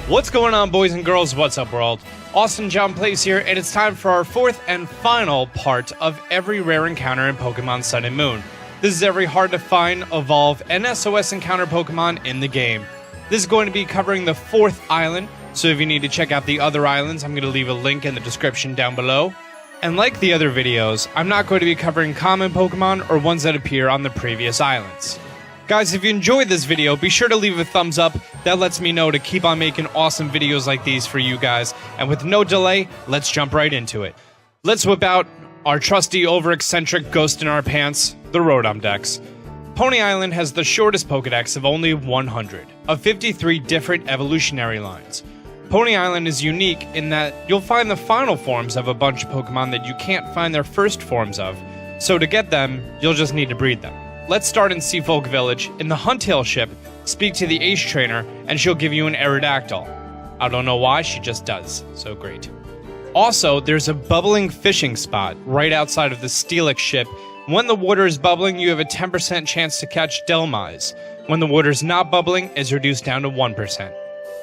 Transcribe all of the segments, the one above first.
What's going on, boys and girls? What's up, world? Austin John Plays here, and it's time for our fourth and final part of every rare encounter in Pokemon Sun and Moon. This is every hard to find, evolve, and SOS encounter Pokemon in the game. This is going to be covering the 4th island, so if you need to check out the other islands, I'm going to leave a link in the description down below. And like the other videos, I'm not going to be covering common Pokemon or ones that appear on the previous islands. Guys, if you enjoyed this video, be sure to leave a thumbs up. That lets me know to keep on making awesome videos like these for you guys. And with no delay, let's jump right into it. Let's whip out our trusty over-eccentric ghost in our pants, the Rotom Dex. Pony Island has the shortest Pokedex of only 100, of 53 different evolutionary lines. Pony Island is unique in that you'll find the final forms of a bunch of Pokemon that you can't find their first forms of, so to get them, you'll just need to breed them. Let's start in Seafolk Village. In the Huntale ship, speak to the Ace Trainer, and she'll give you an Aerodactyl. I don't know why, she just does. So great. Also, there's a bubbling fishing spot right outside of the Steelix ship. When the water is bubbling, you have a 10% chance to catch Delmise. When the water's not bubbling, it's reduced down to 1%.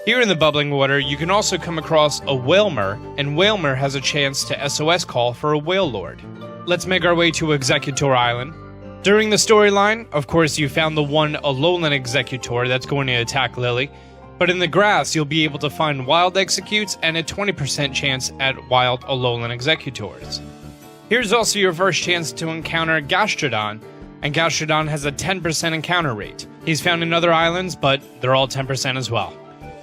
Here in the bubbling water, you can also come across a Wailmer, and Wailmer has a chance to SOS call for a Wailord. Let's make our way to Exeggutor Island. During the storyline, of course, you found the one Alolan Exeggutor that's going to attack Lily, but in the grass, you'll be able to find wild Exeggcutes and a 20% chance at wild Alolan Exeggutors. Here's also your first chance to encounter Gastrodon, and Gastrodon has a 10% encounter rate. He's found in other islands, but they're all 10% as well.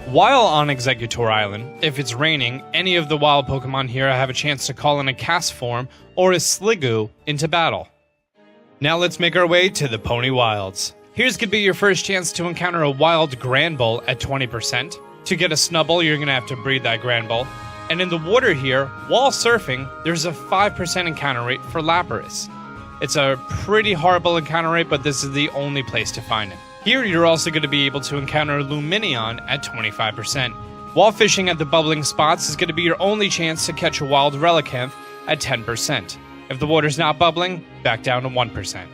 While on Exeggutor Island, if it's raining, any of the wild Pokemon here have a chance to call in a Castform or a Sliggoo into battle. Now let's make our way to the Pony Wilds. Here's gonna be your first chance to encounter a wild Granbull at 20%. To get a Snubbull, you're gonna have to breed that Granbull. And in the water here, while surfing, there's a 5% encounter rate for Lapras. It's a pretty horrible encounter rate, but this is the only place to find it. Here, you're also going to be able to encounter Lumineon at 25%. While fishing at the bubbling spots is going to be your only chance to catch a wild Relicanth at 10%. If the water's not bubbling, back down to 1%.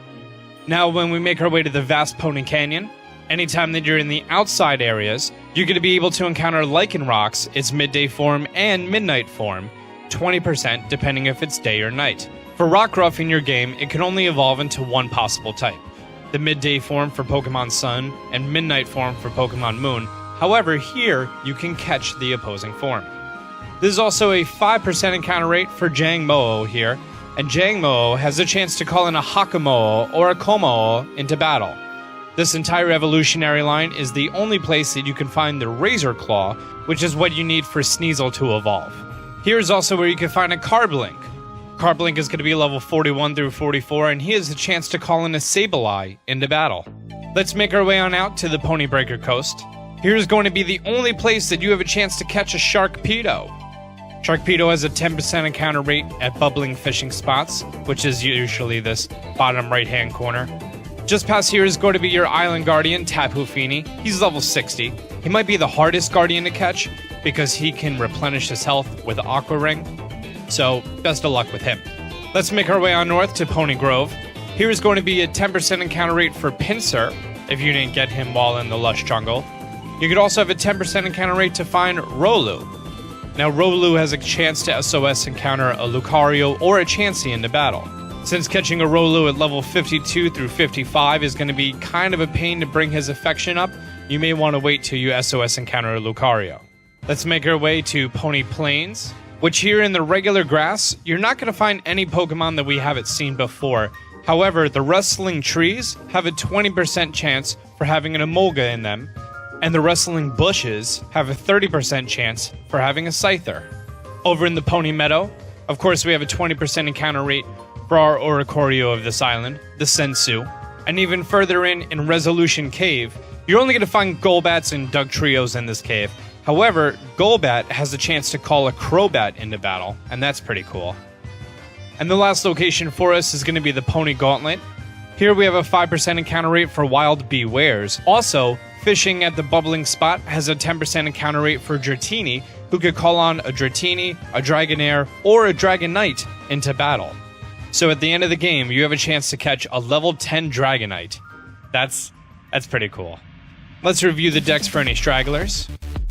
Now, when we make our way to the vast Pony Canyon, anytime that you're in the outside areas, you're going to be able to encounter Lycanroc, its midday form and midnight form, 20% depending if it's day or night. For Rockruff in your game, it can only evolve into one possible type. The midday form for Pokemon Sun, and midnight form for Pokemon Moon. However, here, you can catch the opposing form. This is also a 5% encounter rate for Jangmo-o here, and Jangmo-o has a chance to call in a Hakamo-o or a Como-o into battle. This entire evolutionary line is the only place that you can find the Razor Claw, which is what you need for Sneasel to evolve. Here's also where you can find a Carblink. Carblink is going to be level 41 through 44, and he has a chance to call in a Sableye into battle. Let's make our way on out to the Ponybreaker Coast. Here's going to be the only place that you have a chance to catch a Sharkpedo. Sharkpedo has a 10% encounter rate at bubbling fishing spots, which is usually this bottom right-hand corner. Just past here is going to be your Island Guardian, Tapu Fini. He's level 60. He might be the hardest Guardian to catch, because he can replenish his health with Aqua Ring. So, best of luck with him. Let's make our way on north to Pony Grove. Here is going to be a 10% encounter rate for Pinsir, if you didn't get him while in the lush jungle. You could also have a 10% encounter rate to find Rolu. Now, Rolu has a chance to SOS encounter a Lucario or a Chansey into battle. Since catching a Rolu at level 52 through 55 is going to be kind of a pain to bring his affection up, you may want to wait till you SOS encounter a Lucario. Let's make our way to Pony Plains, which here in the regular grass, you're not going to find any Pokemon that we haven't seen before. However, the rustling trees have a 20% chance for having an Emolga in them, and the rustling bushes have a 30% chance for having a Scyther. Over in the Pony Meadow, of course, we have a 20% encounter rate for our Oricorio of this island, the Sensu. And even further in Resolution Cave, you're only going to find Golbats and Dugtrios in this cave. However, Golbat has a chance to call a Crobat into battle, and that's pretty cool. And the last location for us is going to be the Pony Gauntlet. Here we have a 5% encounter rate for Wild Bewares. Also, fishing at the bubbling spot has a 10% encounter rate for Dratini, who could call on a Dratini, a Dragonair, or a Dragonite into battle. So at the end of the game, you have a chance to catch a level 10 Dragonite. That's pretty cool. Let's review the decks for any stragglers.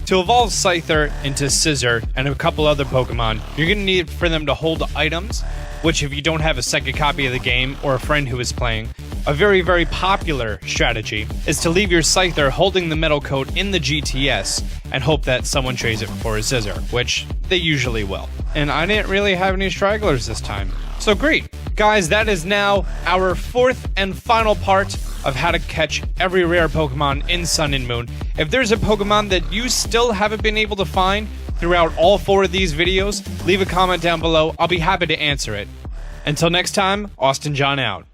To evolve Scyther into Scissor and a couple other Pokemon, you're going to need for them to hold items, which if you don't have a second copy of the game or a friend who is playing, a very, very popular strategy is to leave your Scyther holding the metal coat in the GTS and hope that someone trades it for a Scissor, which they usually will. And I didn't really have any stragglers this time. So great. Guys, that is now our fourth and final part of how to catch every rare Pokemon in Sun and Moon. If there's a Pokemon that you still haven't been able to find throughout all 4 of these videos, leave a comment down below. I'll be happy to answer it. Until next time, Austin John out.